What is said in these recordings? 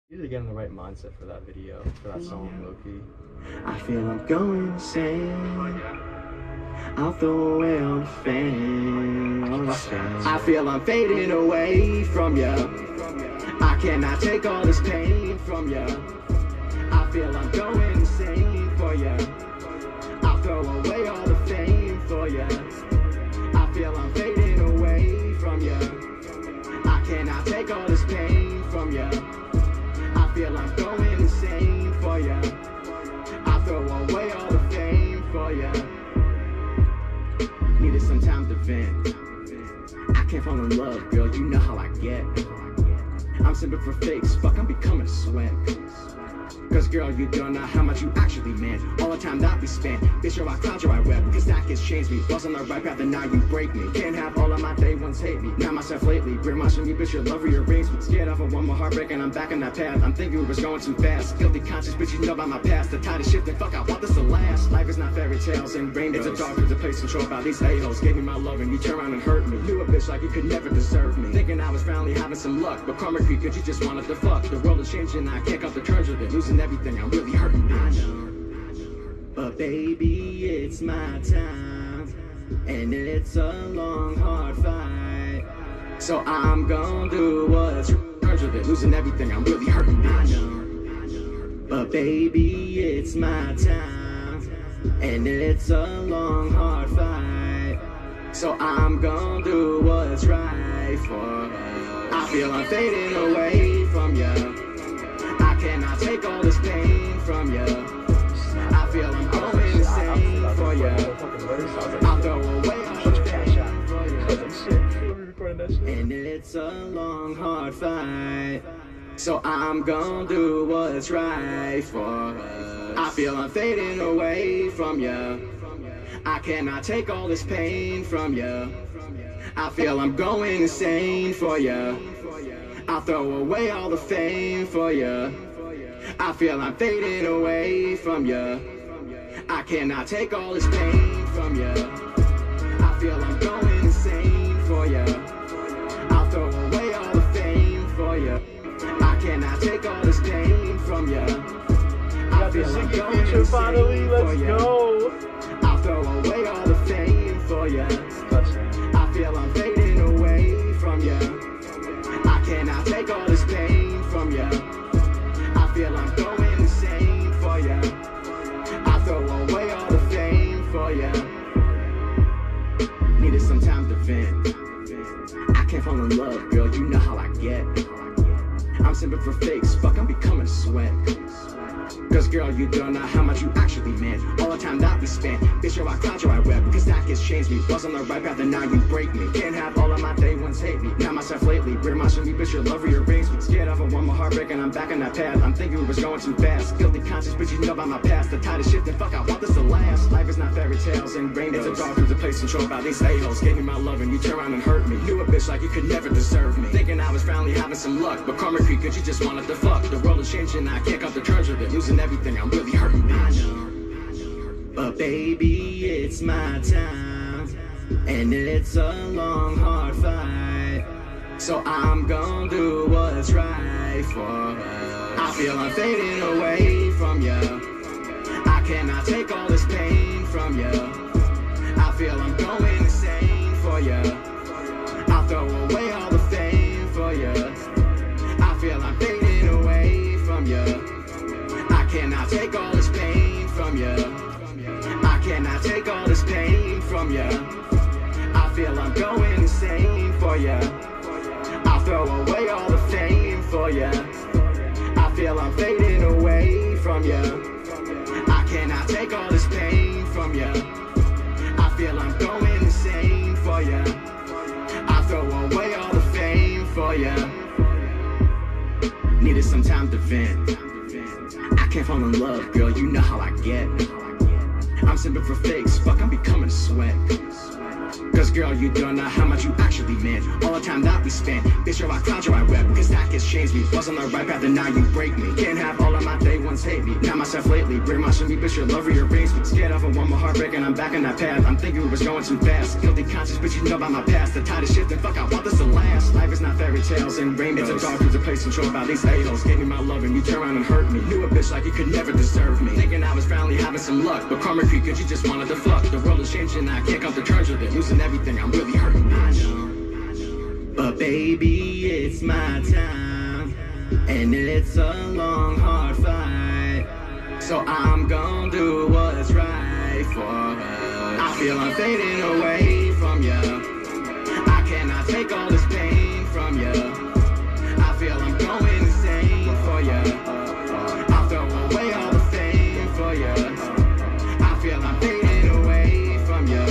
You need to get in the right mindset for that video, for that song, low-key. I feel I'm going insane. I'll throw away all the fame. I feel I'm fading away from you. I cannot take all this pain from you. I feel I'm going insane for you. I'll throw away all the fame for you. I feel I'm fading away from you. I cannot take all this pain from you. I feel I'm going insane for you. I throw away all the fame for you. Needed some time to vent. I can't fall in love, girl, you know how I get. I'm simping for fakes, fuck, I'm becoming a sweat. Cause girl, you don't know how much you actually meant. All the time that we spent, bitch, you're my cloud, you're my web. Cause that gets changed me, was on the right path and now you break me. Can't have all of my day ones hate me. Not myself lately, brainwashing me, bitch, your love rearranges me. Scared off of one more heartbreak and I'm back on that path. I'm thinking we was going too fast. Guilty conscious, bitch, you know about my past. The tide is shifting, fuck, I want this to last. Life is not fairy tales and rainbows. It's a dark to place controlled by these a-holes. Gave me my love and you turn around and hurt me. Knew a bitch like you could never deserve me. Thinking I was finally having some luck, but karma creep, cause you just wanted to fuck. The world is changing, I can't come to terms with it. Losing everything, I'm really hurting, bitch. But baby, it's my time, and it's a long, hard fight. So I'm gonna do what's terms with it. Losing everything, I'm really hurting, bitch. But baby, it's my time, and it's a long, hard fight. So I'm gonna do what's right for us. I feel I'm fading away from you. I cannot take all this pain from you. I feel I'm going insane for you. I'll throw away all the pain for you. And it's a long, hard fight. So I'm gonna do what's right for us. I feel I'm fading away from you. I cannot take all this pain from you. I feel I'm going insane for you. I'll throw away all the fame for you. I feel I'm fading away from you. I cannot take all this pain from you. I feel I'm going insane for you. I'll throw away all the fame for you. I cannot take all this pain from you. I feel I'm going insane finally, let's for you. go. I'll throw away all the fame for you. I feel I'm fading away from you. I cannot take all this pain from you. I feel I'm going insane for you. I throw away all the fame for you. Needed some time to vent. I can't fall in love, girl, you know how I get. I'm simping for fakes, fuck, I'm becoming a sweat. Cause girl, you don't know how much you actually meant. All the time that we spent, bitch, you're my cloud, you're my web. Cause that gets changed me, was on the right path and now you break me. Can't have all of my day ones hate me. Not myself lately, brainwashing me, bitch, your love rearranges me. Scared off of one more heartbreak and I'm back on that path. I'm thinking we was going too fast. Guilty conscious, bitch, you know about my past. The tide is shifting, fuck, I want this to last. Life is not fairy tales and rainbows. It's a dark to place controlled by these a-holes. Gave me my love and you turn around and hurt me. Knew a bitch like you could never deserve me. Thinking I was finally having some luck, but karma creep, cause you just wanted to fuck. The world is changing, I can't come to terms with it. Losing everything, I'm really hurting, bitch. But baby, it's my time, and it's a long, hard fight. So I'm gonna do what's right for us. I feel I'm fading away from you. I cannot take all this pain from you. I feel I'm going insane for you. I'll throw away all the fame for you. I feel I'm fading away from you. I cannot take all this pain from you. I cannot take all this pain from you. I feel I'm going insane for you. I'll throw away all the fame for you. I feel I'm fading away from you. I cannot take all this pain from you. I feel I'm going insane for you. I'll throw away all the fame for you. Needed some time to vent. I can't fall in love, girl, you know how I get. I'm simping for fakes, fuck, I'm becoming a sweat. Cause girl, you don't know how much you actually meant. All the time that we spent, bitch, you're my cloud, you're my web. Cause that gets changed me. Was on the right path and now you break me. Can't have all of my day ones hate me. Not myself lately, brainwashing me, bitch, your love rearranged me. Scared of a one more heartbreak and I'm back on that path. I'm thinking we was going too fast. Guilty conscious, bitch, you know about my past. The tide is shifting, fuck, I want this to last. Life is not fairy tales and rainbows. It's a dark, a place controlled by these a-holes. Gave me my love and you turn around and hurt me. Knew a bitch like you could never deserve me. Thinking I was finally having some luck, but karma creep, cause you just wanted to fuck. The world is changing, I can't come to terms with it. Losing everything, I'm really hurting, bitch. But baby, it's my time, and it's a long, hard fight. So I'm gonna do what's right for us. I feel I'm fading away from you. I cannot take all this pain from you. I feel I'm going insane for you. I'll throw away all the fame for you. I feel I'm fading away from you.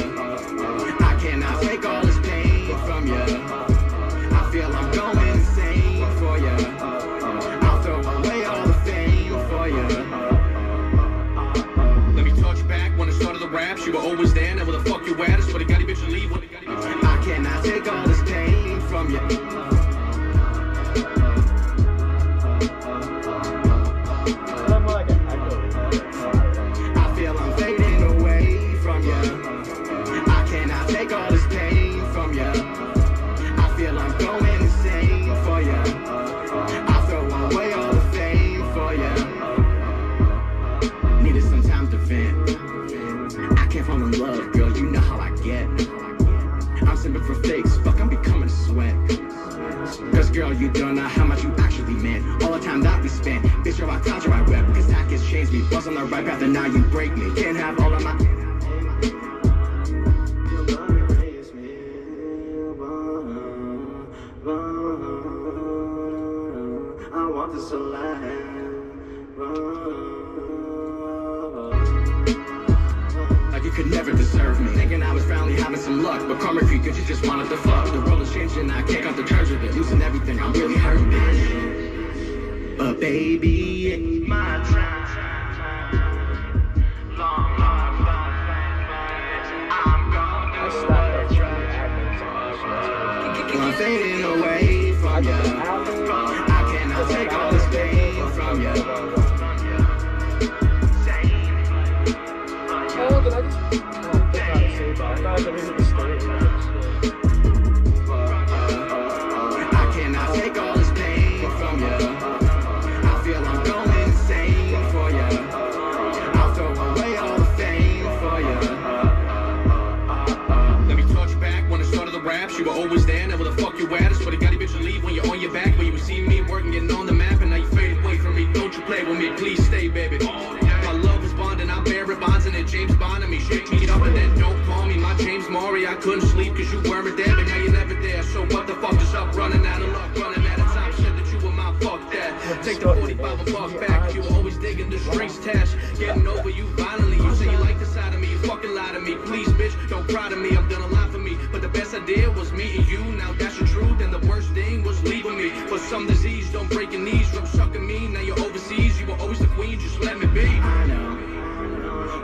I cannot take all this pain from you. I feel I'm going insane for you. I'll throw away all the fame for you. Let me touch back when I started the raps. You were always there, now where the fuck you at? That's what the gotta bitch leave. I cannot take all this pain from you. I feel I'm fading away from you. I cannot take all this pain from you. I feel I'm going insane for you. I'll throw away all the fame for you. Needed some time to vent. I can't fall in love, girl, you know how I get. I'm simping for fakes, fuck, I'm becoming a sweat. Cause girl, you don't know how much you actually meant. All the time that we spent, bitch, you're my cloud, you're my web. Cause that gets changed me. Was on the right path and now you break me. Can't have all of my... I want this to last. Like you could never deserve me. Thinking I was finally having some luck, but karma creep, cause you just wanted to fuck. The world is changing, I can't come to terms with it. Losing everything, I'm really hurting, bitch. But baby, it's my time. Long, hard fight. I'm gonna do what's right. I'm fading away from you. I cannot take all this pain from you. Oh, did I just... Oh, I thought I could visit the state. I cannot take all this pain from you. I feel I'm going insane for you. I'll throw away all the fame for you. Let me touch back when I started the raps. You were always there, now where the fuck you at? That's what the gotta bitch leave when you're on your back. When you see me working, getting on the map, and now you fade away from me. Don't you play with me, please stay, baby. My love is bonding, I bear it bonds, and it James Bonding me. Shake me up and then don't call me my James Maury. I couldn't sleep cause you weren't there, but now you're never there. So what the fuck is up? Running out of luck, running out of time. Said that you were my fuck that. Take the 45 and fuck back. You were always digging the strings tash. Getting over you violently. You say you like the side of me, you fucking lie to me. Please, bitch, don't cry to me. I'm done a lot for me. But the best I did was meeting you. Now that's the truth, and the worst thing was leaving me. For some disease, don't break your knees from sucking me. Now you're overseas, you were always the queen, just let me be. I know,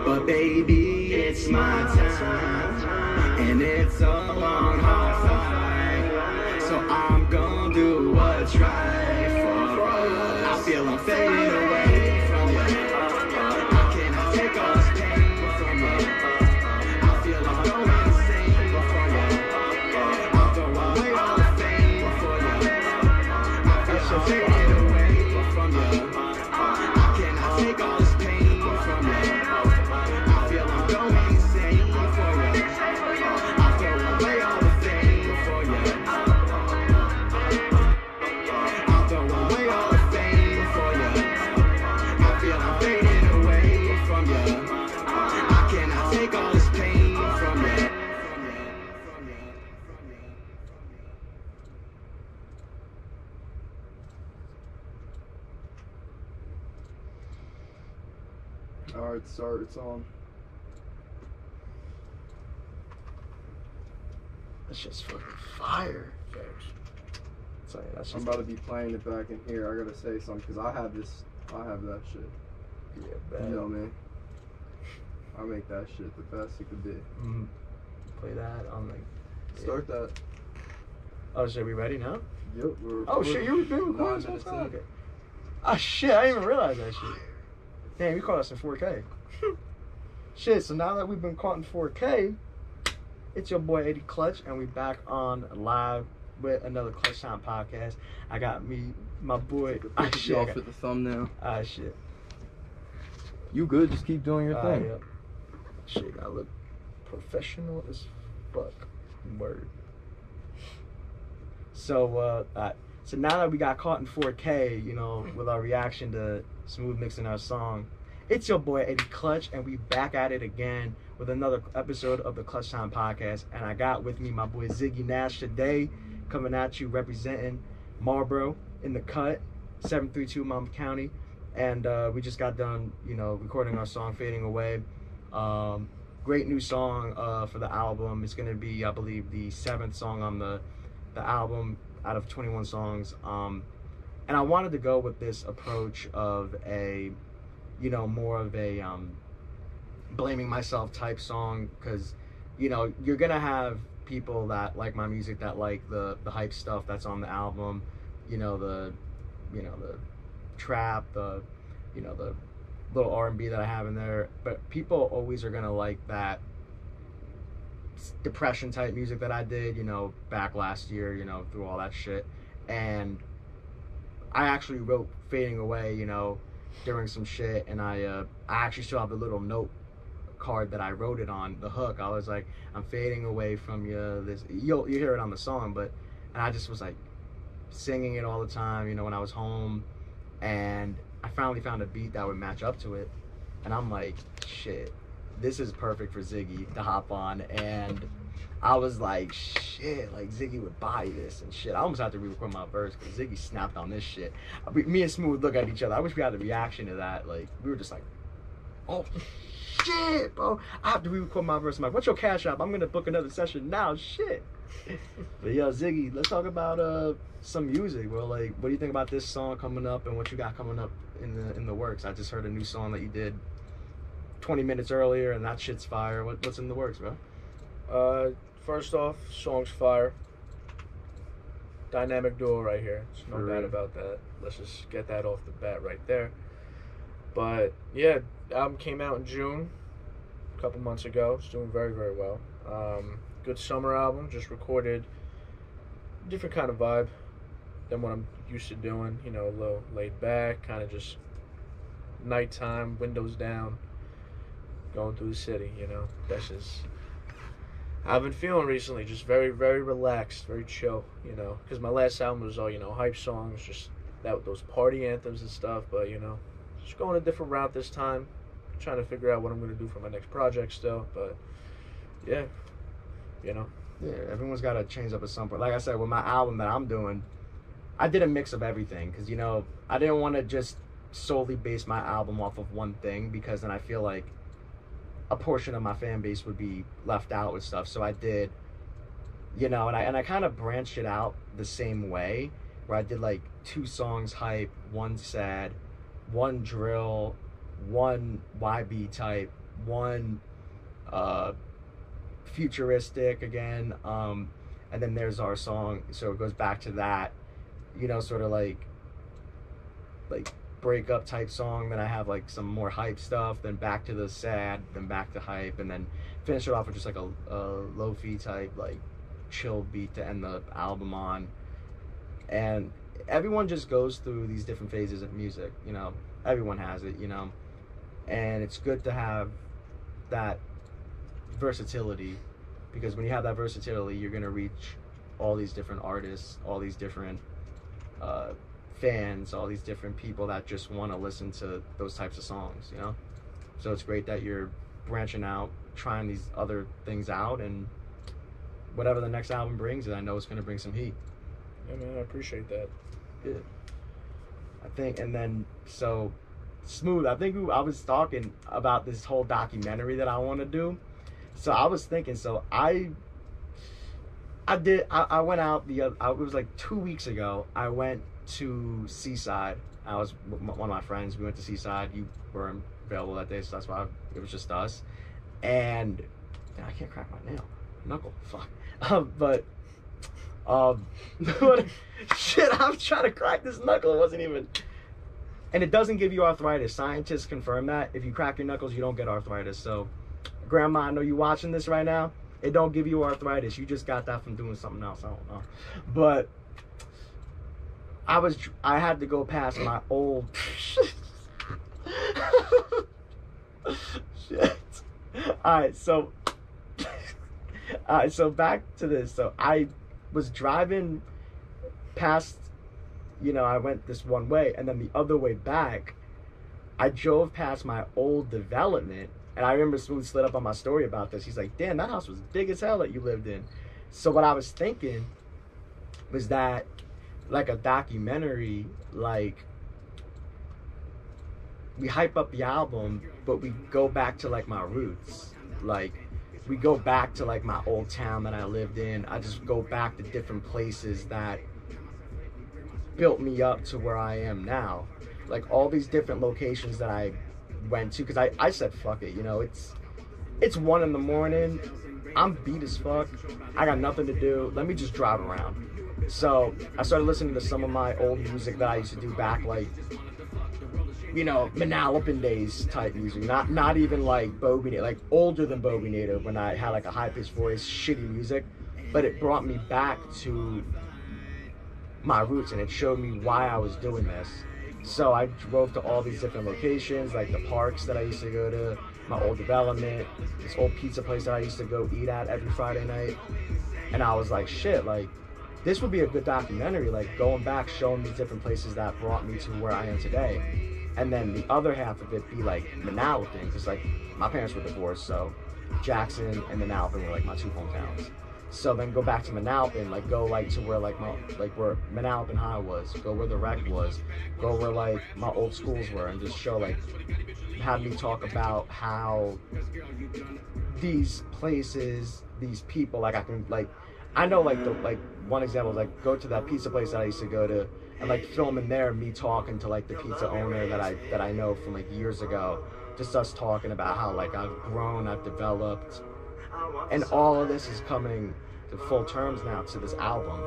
but baby, it's my time, and it's a long, hard fight. So I'm gonna do what's right for us. I feel I'm fading away from you. I cannot take all this pain from you. I feel I'm going insane for you. I'll throw away all the fame for you. I feel I'm fading away from you. I cannot take all this pain from you. I feel I'm going insane for you. I'll throw away all the fame for you. I'll throw away all the fame for you. I feel I'm fading away from you. I cannot take all this pain from you. Alright, start, it's on. That's just fucking fire. So, yeah, that's I'm just about to be playing it back in here. I gotta say something, because I have that shit. yeah, You know me. I make that shit the best it could be. Mm-hmm. play that on like. Start that. Oh, so are we ready now? Yep. Oh shit, you've been recording this whole time? Okay. Ah shit, I didn't even realize that shit. Damn, you caught us in 4K. Shit, so now that we've been caught in 4K, it's your boy Eddie Clutch, and we back on live with another Clutch Time podcast. I got my boy. Ah shit. Off with the thumbnail. Ah shit. You good? Just keep doing your thing. Yep. Shit, I look professional as fuck. Word. So, so now that we got caught in 4K, you know, with our reaction to Smooth mixing our song, it's your boy Eddie Clutch, and we back at it again with another episode of the Clutch Time podcast. And I got with me my boy Ziggy Nash today, coming at you representing Marlboro in the cut, 732 Monmouth County, and we just got done, you know, recording our song "Fading Away." Great new song for the album. It's gonna be, I believe, the 7th song on the album out of 21 songs. And I wanted to go with this approach of a, you know, more of a blaming myself type song, because, you know, you're gonna have people that like my music, that like the hype stuff that's on the album, you know, the trap, the little R&B that I have in there, but people always are gonna like that depression type music that I did, you know, back last year, you know, through all that shit. And I actually wrote "Fading Away," you know, during some shit, and I actually still have the little note card that I wrote it on, the hook. I was like, "I'm fading away from you." This, you hear it on the song, but, and I just was like singing it all the time, you know, when I was home, and I finally found a beat that would match up to it, and I'm like, shit, this is perfect for Ziggy to hop on. And I was like, shit, like Ziggy would buy this and shit. I almost had to re-record my verse because Ziggy snapped on this shit. Me and Smooth look at each other. I wish we had a reaction to that. Like, we were just like, oh shit, bro, I have to re-record my verse. I'm like, what's your cash app? I'm gonna book another session now. Shit. But yo, Ziggy, let's talk about some music. Well, like, what do you think about this song coming up and what you got coming up in the works? I just heard a new song that you did 20 minutes earlier, and that shit's fire. What's in the works, bro? First off, song's fire. Dynamic duo right here. There's no doubt about that. Let's just get that off the bat right there. But yeah, album came out in June, a couple months ago. It's doing very, very well. Good summer album. Just recorded different kind of vibe than what I'm used to doing. You know, a little laid back, kind of just nighttime, windows down, going through the city. You know, that's just I've been feeling recently. Just very, very relaxed, very chill. You know, because my last album was all, you know, hype songs, just those party anthems and stuff. But, you know, just going a different route this time. Trying to figure out what I'm going to do for my next project still. But yeah, you know. Yeah, everyone's got to change up at some point. Like I said, with my album that I'm doing, I did a mix of everything, because, you know, I didn't want to just solely base my album off of one thing, because then I feel like a portion of my fan base would be left out with stuff. So I did, you know, and I kind of branched it out the same way, where I did like 2 songs hype, 1 sad, 1 drill, 1 YB type, 1 futuristic again, and then there's our song, so it goes back to that, you know, sort of like breakup type song. Then I have like some more hype stuff, then back to the sad, then back to hype, and then finish it off with just like a lo-fi type, like chill beat to end the album on. And everyone just goes through these different phases of music, you know, everyone has it, you know, and it's good to have that versatility, because when you have that versatility, you're gonna reach all these different artists, all these different fans, all these different people that just want to listen to those types of songs, you know. So it's great that you're branching out, trying these other things out, and whatever the next album brings, I know it's gonna bring some heat. Yeah, man, I appreciate that. Good. I think, and then so Smooth, I think I was talking about this whole documentary that I want to do. So I was thinking, so I went out it was like 2 weeks ago. I went to Seaside. I was with one of my friends. We went to Seaside. You weren't available that day, so that's why it was just us. And I can't crack my nail. Knuckle. Fuck. But shit, I'm trying to crack this knuckle. It wasn't even. And it doesn't give you arthritis. Scientists confirm that. If you crack your knuckles, you don't get arthritis. So, Grandma, I know you watching this right now. It don't give you arthritis. You just got that from doing something else. I don't know. But I had to go past my old shit. Alright, so back to this. So I was driving past, I went this one way, and then the other way back, I drove past my old development. And I remember Smooth slid up on my story about this. He's like, damn, that house was big as hell that you lived in. So what I was thinking was that, like a documentary, like, we hype up the album, but we go back to, like, my roots. Like, we go back to, like, my old town that I lived in. I just go back to different places that built me up to where I am now. Like, all these different locations that I went to, because I said fuck it, it's 1 a.m, I'm beat as fuck, I got nothing to do, let me just drive around. So I started listening to some of my old music that I used to do back, like, Manalapan days type music, not even like Bobinator, like older than Bobinator, when I had like a high-pitched voice, shitty music, but it brought me back to my roots, and it showed me why I was doing this. So I drove to all these different locations, like the parks that I used to go to, my old development, this old pizza place that I used to go eat at every Friday night. And I was like, shit, like, this would be a good documentary, like going back, showing these different places that brought me to where I am today. And then the other half of it be like Manalapan, because like my parents were divorced, so Jackson and Manalapan were like my two hometowns. So then go back to Manalapan, like go like to where like where Manalapan High was, go where the rec was, go where like my old schools were, and just show like, have me talk about how these places, these people, like I know like one example is like go to that pizza place that I used to go to, and like film in there me talking to like the pizza owner that I know from like years ago, just us talking about how like I've grown, I've developed. And all of this is coming to full terms now to this album,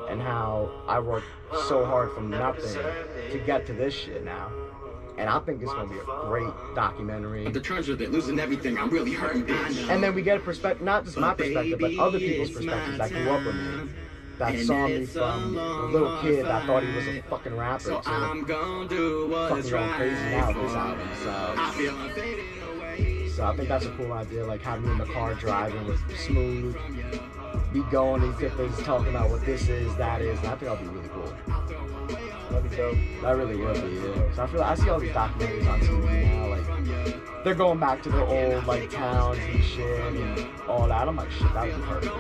and how I worked so hard from nothing to get to this shit now. And I think it's going to be a great documentary. The treasure that losing everything, I'm really hurting, bitch. And then we get a perspective, not just my perspective, but other people's perspectives that grew up with me, that saw me from a little kid that thought he was a fucking rapper to fucking going crazy now with this album. So I think that's a cool idea, like having me in the car driving with Smooth, be going these different places talking about what this is, that is, and I think that'll be really cool. That'd be dope. That really will be, yeah. So I see all these documentaries on TV now, like they're going back to their old like towns and shit and all that. I'm like, shit, that would be perfect.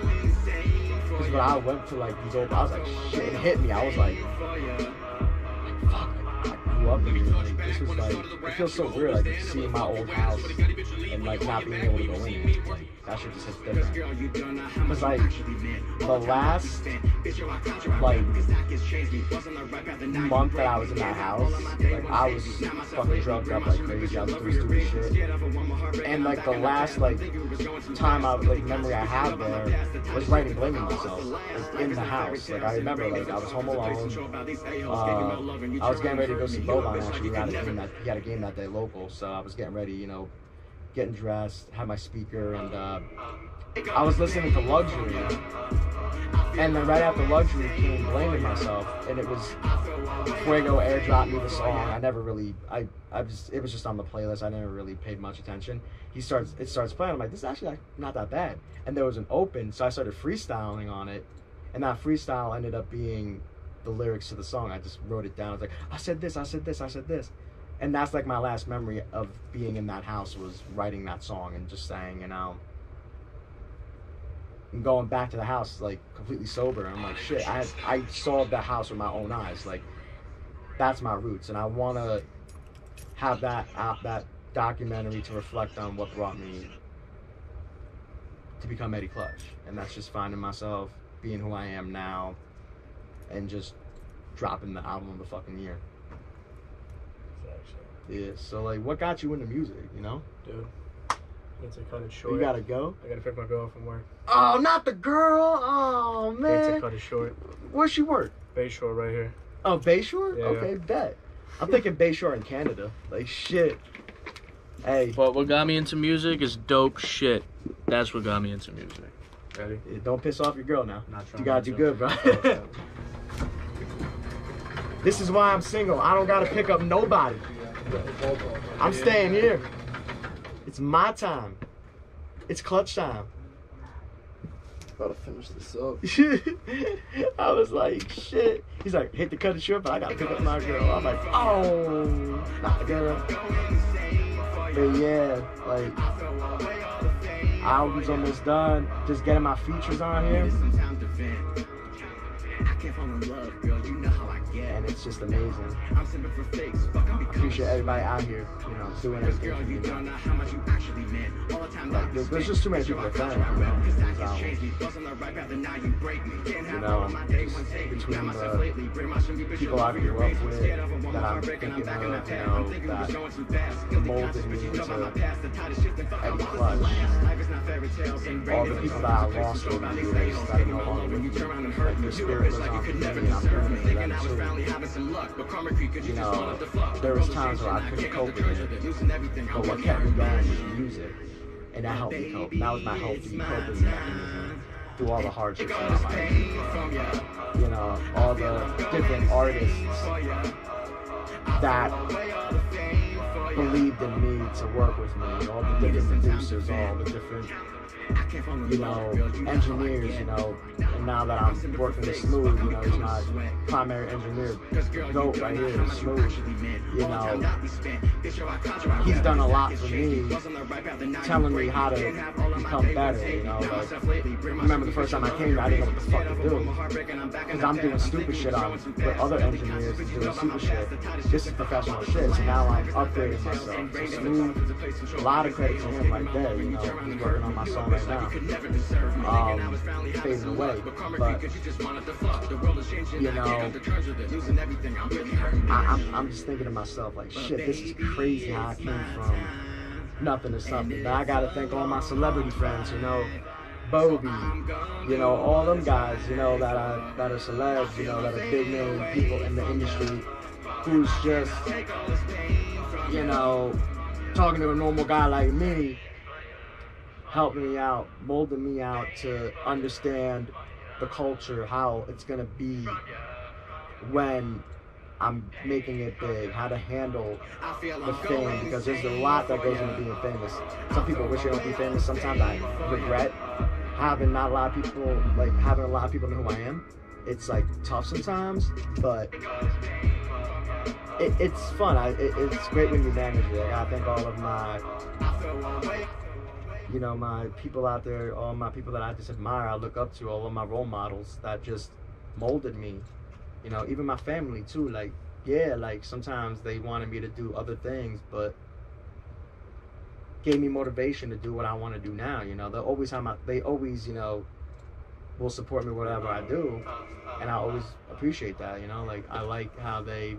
Because when I went to like these old, I was like, shit, it hit me. I was like fuck. Up and like, this was like, it feels so weird, like seeing my old house and like not being able to go in it. Like that shit just hits different. Cause like the last like month that I was in that house, like I was fucking drugged up like crazy. I was doing stupid shit. And like the last like time I like memory I had there was writing blaming myself like, in the house. Like I remember like I was home alone. I was getting ready to go see actually, he had a game that day local, so I was getting ready, getting dressed, had my speaker, and I was listening to Luxury, and then right after Luxury came Blaming Myself, and it was Fuego airdropped me the song. I never really, it was just on the playlist. I never really paid much attention. It starts playing. I'm like, this is actually not that bad. And there was an open, so I started freestyling on it, and that freestyle ended up being the lyrics to the song. I just wrote it down. I was like, I said this, I said this, I said this. And that's like my last memory of being in that house, was writing that song and just saying, and going back to the house like completely sober. I'm like, shit, I saw the house with my own eyes. Like that's my roots, and I want to have that documentary to reflect on what brought me to become Eddie Clutch. And that's just finding myself, being who I am now, and just dropping the album of the fucking year. Yeah, so like, what got you into music, Dude, Need to cut it short. You gotta go? I gotta pick my girl up from work. Oh, not the girl. Oh, Need man. to cut it short. Where's she work? Bayshore right here. Oh, Bayshore? Yeah, Okay, bet. I'm thinking Bayshore in Canada. Like, shit. Hey. But what got me into music is dope shit. That's what got me into music. Ready? Don't piss off your girl now. Not trying You gotta do to. good, bro. This is why I'm single. I don't gotta pick up nobody. I'm staying here. It's my time. It's clutch time. Gotta finish this up. I was like, shit. He's like, hate to cut it short, but I gotta pick up my girl. I'm like, oh, not the girl. But yeah, like, album's almost done. Just getting my features on here. And it's just amazing. I appreciate everybody out here, you know, doing everything for me. Like, there's just too many people that fan, you know, these albums. You know, just between the people I grew up with, that I'm thinking of, you know, that molded me into Eddie Clutch. All the people that I lost over the years that are no longer with me. Like, their spirit was on for me, and I'm doing it for them too. You know, there was times where I couldn't cope with it, but what kept me going was music, and that helped me cope. That was my healthy coping mechanism through all the hardships in my life. You know, all the different artists that believed in me to work with me, all the different producers, all the different, you know, engineers, you know, and now that I'm working with Smooth, you know, he's my primary engineer, Goat right here, Smooth, you know, he's done a lot for me, telling me how to become better, you know, like, I remember the first time I came here, I didn't know what the fuck to do, because I'm doing stupid shit on with other engineers doing stupid shit. This is professional shit, so now I'm upgrading myself. So Smooth, a lot of credit to him right there, you know, he's working on my song right now, fading away, but, you know, I'm just thinking to myself, like, shit, this is crazy how I came from nothing to something. But I gotta thank all my celebrity friends, you know, Bobby, you know, all them guys, you know, that are celebs, you know, that are big name people in the industry, who's just, you know, talking to a normal guy like me, helping me out, molding me out to understand the culture, how it's gonna be when I'm making it big, how to handle the fame, because there's a lot that goes into being famous. Some people wish they don't be famous. Sometimes I regret having a lot of people know who I am. It's like tough sometimes, but it's fun. It's great when you manage it. Like, I think all of my, you know, my people out there, all my people that I just admire, I look up to, all of my role models that just molded me. You know, even my family too. Like, yeah, like sometimes they wanted me to do other things, but gave me motivation to do what I want to do now. You know, they always, you know, will support me whatever I do, and I always appreciate that. You know, like, I like how they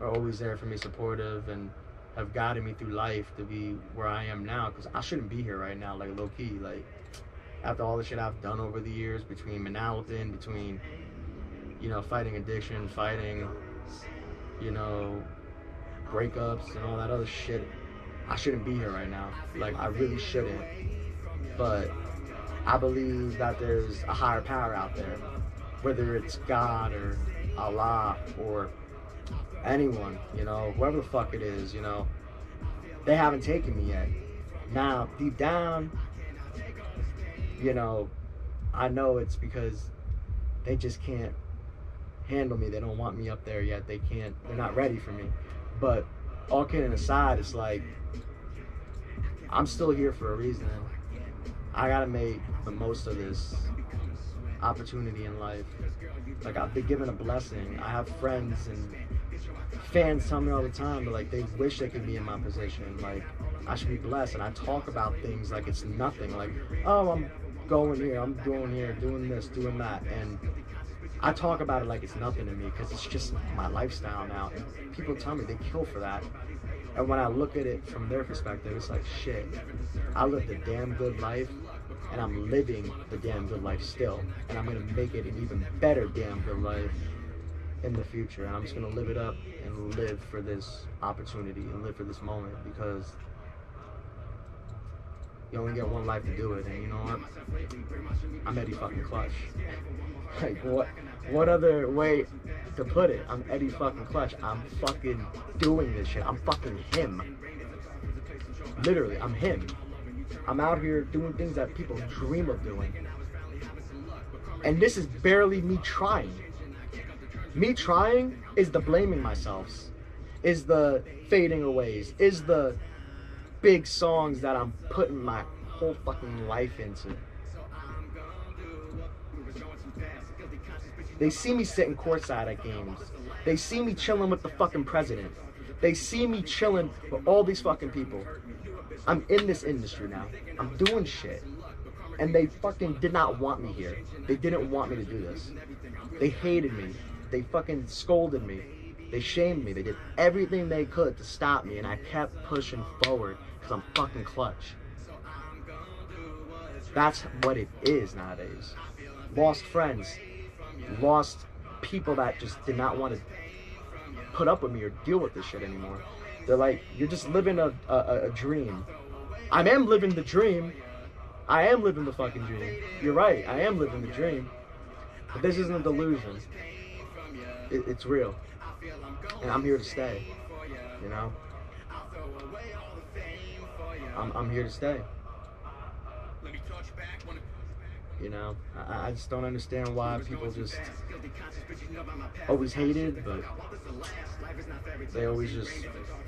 are always there for me, supportive, and have guided me through life to be where I am now. Because I shouldn't be here right now, like, low key. Like, after all the shit I've done over the years, between Manalapan, between, you know, fighting addiction, fighting, you know, breakups and all that other shit, I shouldn't be here right now. Like, I really shouldn't. But I believe that there's a higher power out there, whether it's God or Allah or anyone, you know, whoever the fuck it is, you know, they haven't taken me yet. Now, deep down, you know, I know it's because they just can't handle me. They don't want me up there yet. They're not ready for me. But all kidding aside, it's like, I'm still here for a reason. I gotta make the most of this opportunity in life. Like, I've been given a blessing. I have friends and fans tell me all the time that, like, they wish they could be in my position. Like, I should be blessed. And I talk about things like it's nothing. Like, oh, I'm going here, I'm doing here, doing this, doing that. And I talk about it like it's nothing to me, because it's just my lifestyle now. And people tell me they kill for that. And when I look at it from their perspective, it's like, shit, I lived a damn good life, and I'm living the damn good life still. And I'm going to make it an even better damn good life in the future. And I'm just going to live it up and live for this opportunity and live for this moment, because you only get one life to do it. And you know what? I'm Eddie fucking Clutch. Like, what other way to put it? I'm Eddie fucking Clutch. I'm fucking doing this shit. I'm fucking him. Literally, I'm him. I'm out here doing things that people dream of doing. And this is barely me trying. Me trying is the blaming myself, is the fading aways, is the big songs that I'm putting my whole fucking life into. They see me sitting courtside at games. They see me chilling with the fucking president. They see me chilling with all these fucking people. I'm in this industry now. I'm doing shit. And they fucking did not want me here. They didn't want me to do this. They hated me. They fucking scolded me. They shamed me. They did everything they could to stop me. And I kept pushing forward because I'm fucking Clutch. That's what it is nowadays. Lost friends. Lost people that just did not want to put up with me or deal with this shit anymore. They're like, you're just living a dream. I am living the dream. I am living the fucking dream. You're right, I am living the dream. But this isn't a delusion. It's real. And I'm here to stay. You know? I'm here to stay. You know, I just don't understand why people just always hated, but they always just,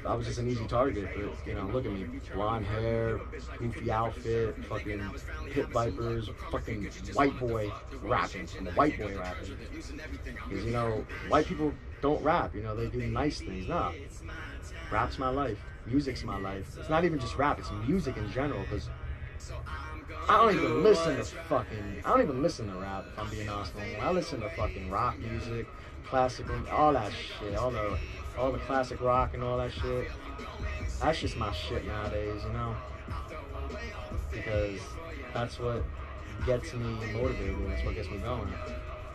I was just an easy target. But, you know, look at me, blonde hair, goofy outfit, fucking pit vipers, fucking white boy rapping. I'm a white boy rapping. Because, you know, white people don't rap, you know, they do nice things. No, rap's my life, music's my life. It's not even just rap, it's music in general, because I don't even listen to rap, if I'm being honest with you. I listen to fucking rock music, classical, all that shit, all the classic rock and all that shit. That's just my shit nowadays, you know? Because that's what gets me motivated, that's what gets me going.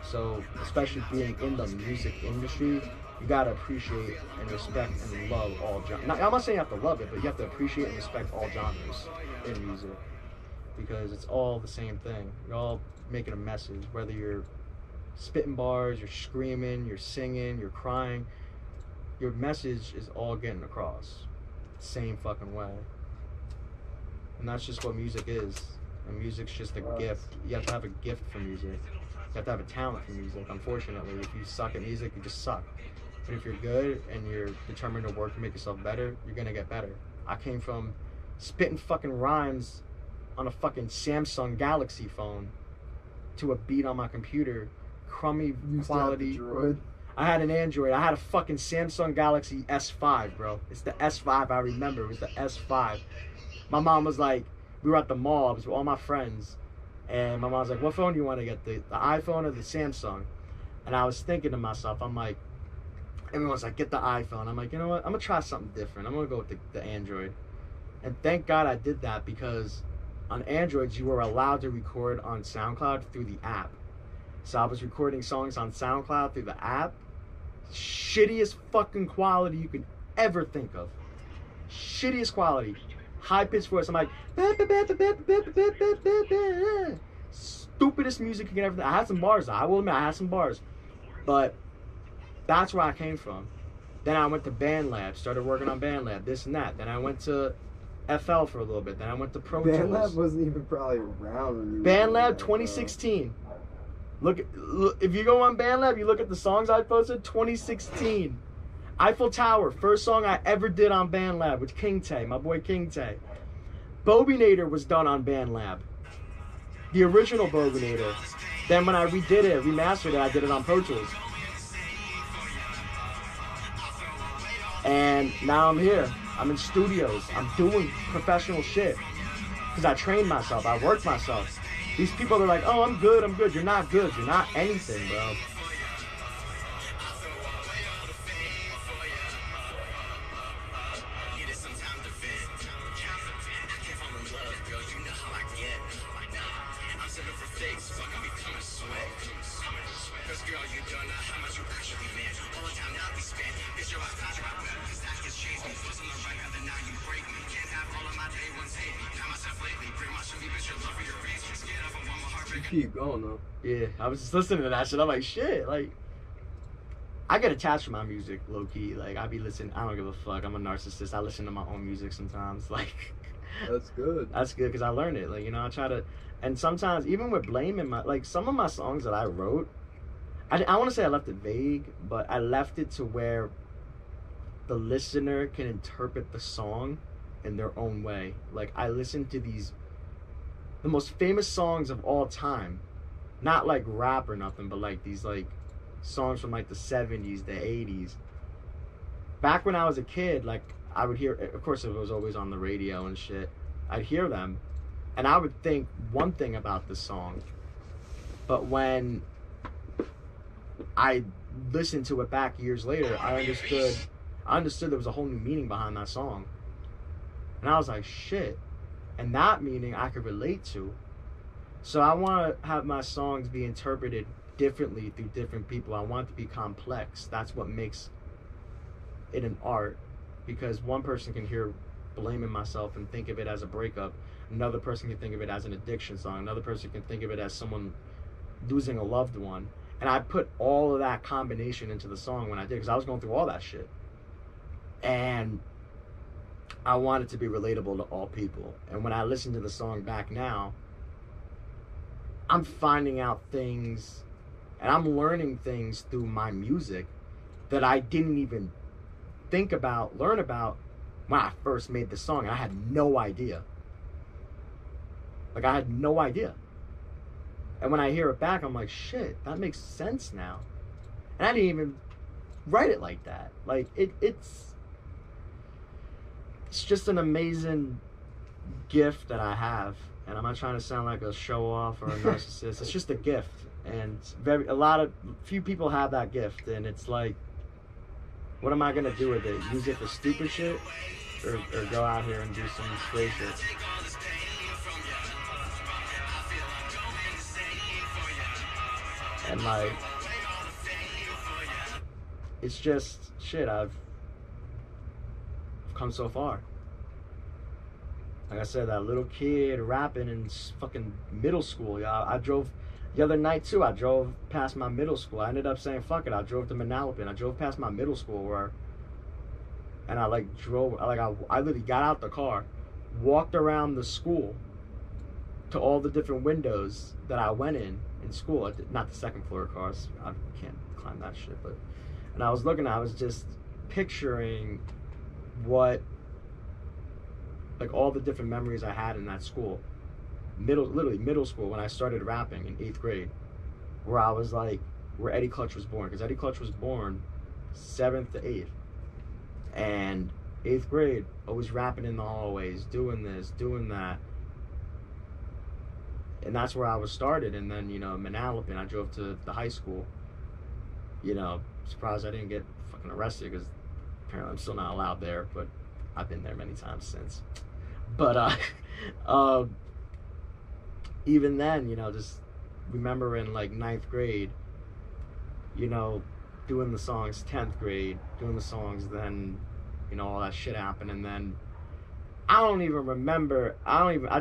So, especially being in the music industry, you gotta appreciate and respect and love all genres. I'm not saying you have to love it, but you have to appreciate and respect all genres in music. Because it's all the same thing. You're all making a message, whether you're spitting bars, you're screaming, you're singing, you're crying. Your message is all getting across. Same fucking way. And that's just what music is. And music's just a gift. You have to have a gift for music. You have to have a talent for music. Unfortunately, if you suck at music, you just suck. But if you're good and you're determined to work to make yourself better, you're gonna get better. I came from spitting fucking rhymes on a fucking Samsung Galaxy phone to a beat on my computer, crummy quality. I had an Android. I had a fucking Samsung Galaxy S5, bro. It's the S5 I remember. It was the S5. My mom was like, we were at the mall. I was with all my friends. And my mom was like, what phone do you want to get? The iPhone or the Samsung? And I was thinking to myself, I'm like, everyone's like, get the iPhone. I'm like, you know what? I'm going to try something different. I'm going to go with the Android. And thank God I did that, because on Androids, you were allowed to record on SoundCloud through the app. So I was recording songs on SoundCloud through the app. Shittiest fucking quality you can ever think of. Shittiest quality. High-pitched voice. I'm like, stupidest music you can ever think. I had some bars, though. I will admit, I had some bars. But that's where I came from. Then I went to BandLab, started working on BandLab, this and that. Then I went to FL for a little bit. Then I went to Pro Tools. BandLab wasn't even probably around when you BandLab 2016. Look, if you go on BandLab, you look at the songs I posted, 2016. Eiffel Tower, first song I ever did on BandLab with King Tay, my boy King Tay. Bobinator was done on BandLab. The original Bobinator. Then when I redid it, remastered it, I did it on Pro Tools. And now I'm here. I'm in studios. I'm doing professional shit. Because I trained myself. I worked myself. These people are like, oh, I'm good, I'm good. You're not good. You're not anything, bro. keep going though. Yeah, I was just listening to that shit. I'm like, shit, like, I get attached to my music, low key. Like, I be listening. I don't give a fuck. I'm a narcissist. I listen to my own music sometimes. Like, That's good. that's good because I learned it. Like, you know, I try to, and sometimes even with blaming my, like, some of my songs that I wrote, I want to say I left it vague, but I left it to where the listener can interpret the song in their own way. Like, I listened to the most famous songs of all time, not like rap or nothing, but like these like songs from like the 70s, the 80s. Back when I was a kid, like, I would hear, of course it was always on the radio and shit, I'd hear them and I would think one thing about the song, but when I listened to it back years later, I understood there was a whole new meaning behind that song. And I was like, shit. And that meaning I could relate to. So I want to have my songs be interpreted differently through different people. I want it to be complex. That's what makes it an art. Because one person can hear Blaming Myself and think of it as a breakup. Another person can think of it as an addiction song. Another person can think of it as someone losing a loved one. And I put all of that combination into the song when I did, because I was going through all that shit. And I want it to be relatable to all people. And when I listen to the song back now, I'm finding out things and I'm learning things through my music that I didn't even learn about when I first made the song. And I had no idea. Like, I had no idea. And when I hear it back, I'm like, shit, that makes sense now. And I didn't even write it like that. Like, it's just an amazing gift that I have. And I'm not trying to sound like a show-off or a narcissist. It's just a gift. And few people have that gift. And it's like, what am I going to do with it? Use it for stupid shit? Or go out here and do some straight shit? And like, it's just shit. I've come so far. Like I said, that little kid rapping in fucking middle school. Y'all, I drove the other night too. I drove past my middle school. I ended up saying fuck it. I drove to Manalapan. I drove past my middle school and I literally got out the car, walked around the school to all the different windows that I went in school. Not the second floor cars. I can't climb that shit. And I was looking. I was just picturing what, like, all the different memories I had in that school. Literally middle school, when I started rapping in 8th grade, where I was like, where Eddie Clutch was born. Because Eddie Clutch was born 7th to 8th. And 8th grade, always rapping in the hallways, doing this, doing that. And that's where I was started. And then, you know, Manalapan, I drove to the high school. You know, surprised I didn't get fucking arrested, because apparently I'm still not allowed there, but I've been there many times since. But even then, you know, just remembering like 9th grade, you know, doing the songs, 10th grade, doing the songs, then, you know, all that shit happened. And then I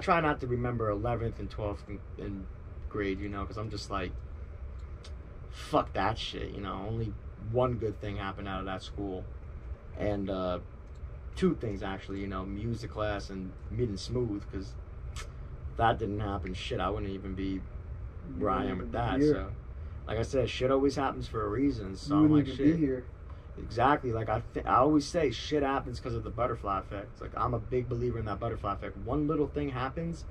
try not to remember 11th and 12th in grade, you know, because I'm just like, fuck that shit, you know. Only one good thing happened out of that school. And 2 things, actually, you know, music class and Mid and Smooth, because if that didn't happen, shit, I wouldn't even be where I am with that. So, like I said, shit always happens for a reason. So I'm like, shit. Be here. Exactly. Like, I always say shit happens because of the butterfly effect. It's like, I'm a big believer in that butterfly effect. One little thing happens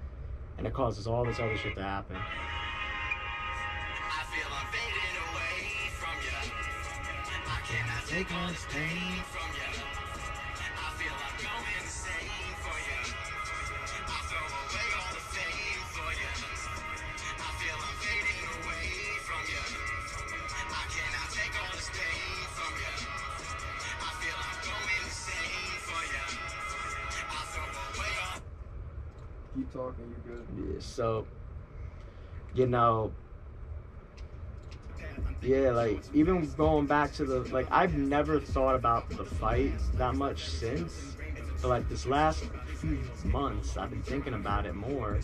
and it causes all this other shit to happen. I feel I'm fading away from you. I cannot take all this pain from you. I feel I'm going insane for you. I throw away all the fame for you. I feel I'm fading away from you. I cannot take all this pain from you. I feel I'm going insane for you. I throw away all. Keep talking, you're good. Yeah, so, you know, yeah, like, even going back to the, like, I've never thought about the fight that much since, but like this last few months, I've been thinking about it more.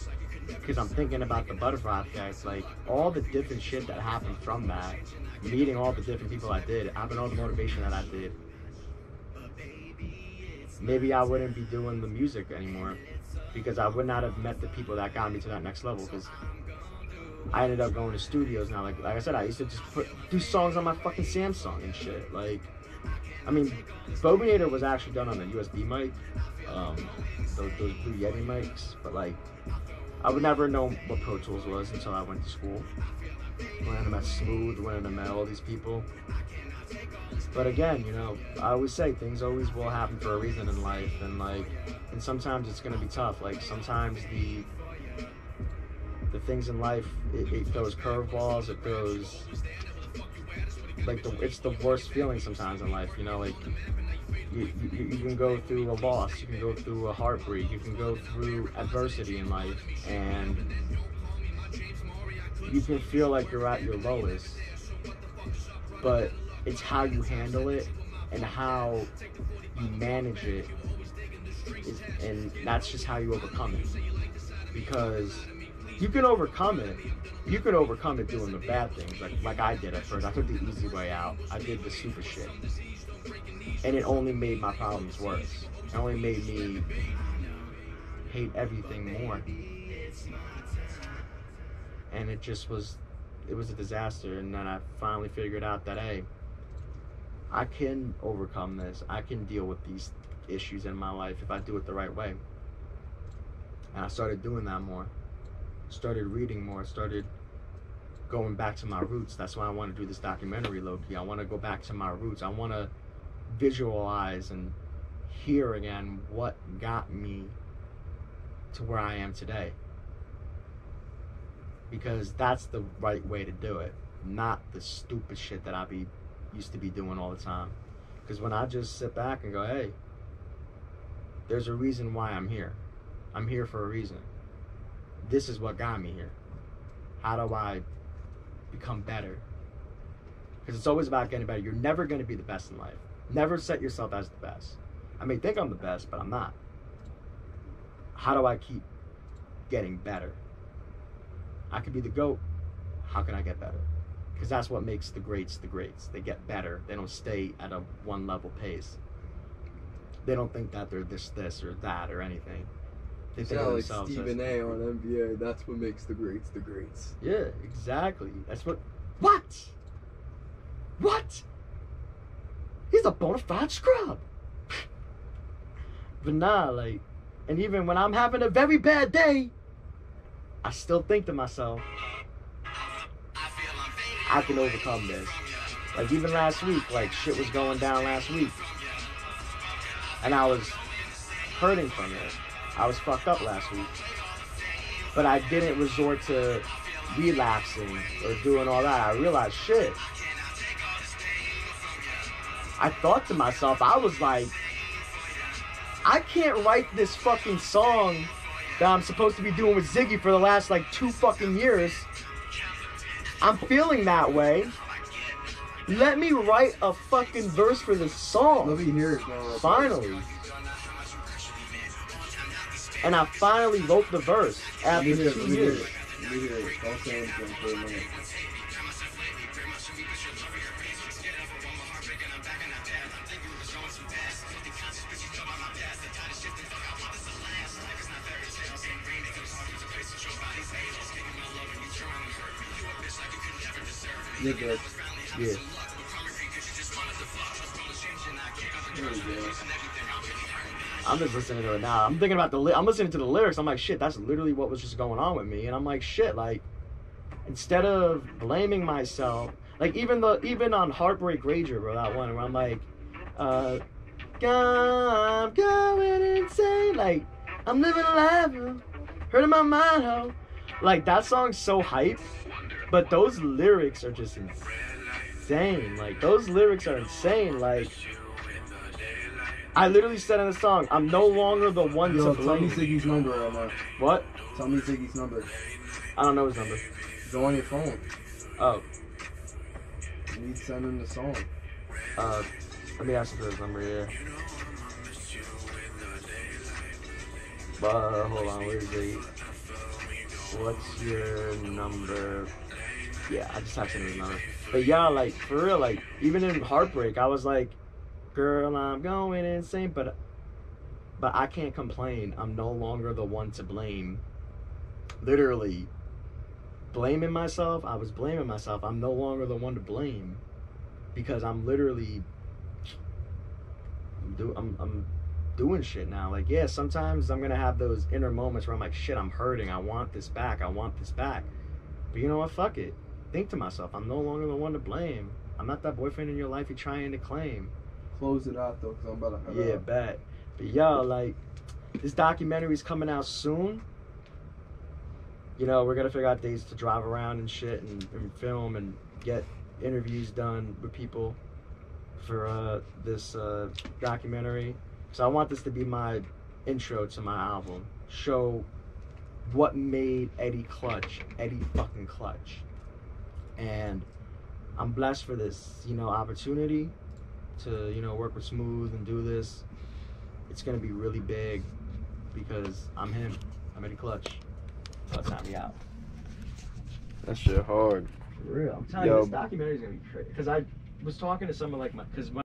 because I'm thinking about the butterfly effect, like all the different shit that happened from that, meeting all the different people I did, having all the motivation that I did. Maybe I wouldn't be doing the music anymore, because I would not have met the people that got me to that next level. Because I ended up going to studios now. Like I said, I used to just do songs on my fucking Samsung and shit. Like, I mean, Bobinator was actually done on a USB mic, those Blue Yeti mics. But like, I would never know what Pro Tools was until I went to school. Learning about Smooth, learning about all these people. But again, you know, I always say things always will happen for a reason in life, and like, and sometimes it's gonna be tough. Like sometimes the things in life, it throws curveballs. It throws like it's the worst feeling sometimes in life. You know, like you can go through a loss, you can go through a heartbreak, you can go through adversity in life, and you can feel like you're at your lowest. But it's how you handle it and how you manage it, and that's just how you overcome it. Because you can overcome it. You can overcome it doing the bad things, like I did at first. I took the easy way out. I did the stupid shit, and it only made my problems worse. It only made me hate everything more, and it was a disaster. And then I finally figured out that, hey, I can overcome this. I can deal with these issues in my life if I do it the right way. And I started doing that more. Started reading more. Started going back to my roots. That's why I want to do this documentary, low-key. I want to go back to my roots. I want to visualize and hear again what got me to where I am today. Because that's the right way to do it. Not the stupid shit that I used to be doing all the time. Because when I just sit back and go, hey, there's a reason why I'm here. I'm here for a reason. This is what got me here. How do I become better? Because it's always about getting better. You're never going to be the best in life. Never set yourself as the best. I may think I'm the best, but I'm not. How do I keep getting better? I could be the GOAT. How can I get better? Because that's what makes the greats the greats. They get better. They don't stay at a one level pace. They don't think that they're this or that or anything. They think of like themselves Stephen A on NBA. That's what makes the greats the greats. Yeah, exactly. That's what? He's a bona fide scrub. But nah, like, and even when I'm having a very bad day, I still think to myself, I can overcome this. Like even last week, like shit was going down last week. And I was hurting from it. I was fucked up last week. But I didn't resort to relapsing or doing all that. I realized, shit. I thought to myself, I was like, I can't write this fucking song that I'm supposed to be doing with Ziggy for the last like 2 fucking years. I'm feeling that way. Let me write a fucking verse for this song. Let me hear it now. Finally. And I finally wrote the verse after 2 years. Let me hear it. Don't say anything for a minute. You're good. Yeah. I'm just listening to it now. I'm thinking about I'm listening to the lyrics. I'm like, shit, that's literally what was just going on with me. And I'm like, shit, like, instead of blaming myself, like even on Heartbreak Rager, bro, that one where I'm like, I'm going insane, like, I'm living a life, hurting my mind, ho. Like, that song's so hype, but those lyrics are just insane. Like, those lyrics are insane. Like, I literally said in the song, I'm no longer the one to blame. Tell me Ziggy's number right now. What? Tell me Ziggy's number. I don't know his number. Go on your phone. Oh. You need to send him the song. Let me ask him for his number here. Hold on, where is he? What's your number? Yeah, I just texted his number. But yeah, like for real, like even in heartbreak, I was like, girl, I'm going insane, but I can't complain. I'm no longer the one to blame. Literally blaming myself. I was blaming myself. I'm no longer the one to blame because I'm literally I'm doing shit now. Like, yeah, sometimes I'm gonna have those inner moments where I'm like, shit, I'm hurting. I want this back. I want this back. But you know what? Fuck it. Think to myself, I'm no longer the one to blame. I'm not that boyfriend in your life you're trying to claim. Close it out though, cause I'm about to head Yeah, out. bet. But yo, like, this documentary's coming out soon. You know, we're gonna figure out days to drive around and shit and film and get interviews done with people for this documentary. So I want this to be my intro to my album. Show what made Eddie fucking clutch. And I'm blessed for this, you know, opportunity to, you know, work with Smooth and do this. It's gonna be really big because I'm him. I'm Eddie Clutch. So time me out. That shit hard. For real. I'm telling you, this documentary is gonna be crazy. Because I was talking to someone like because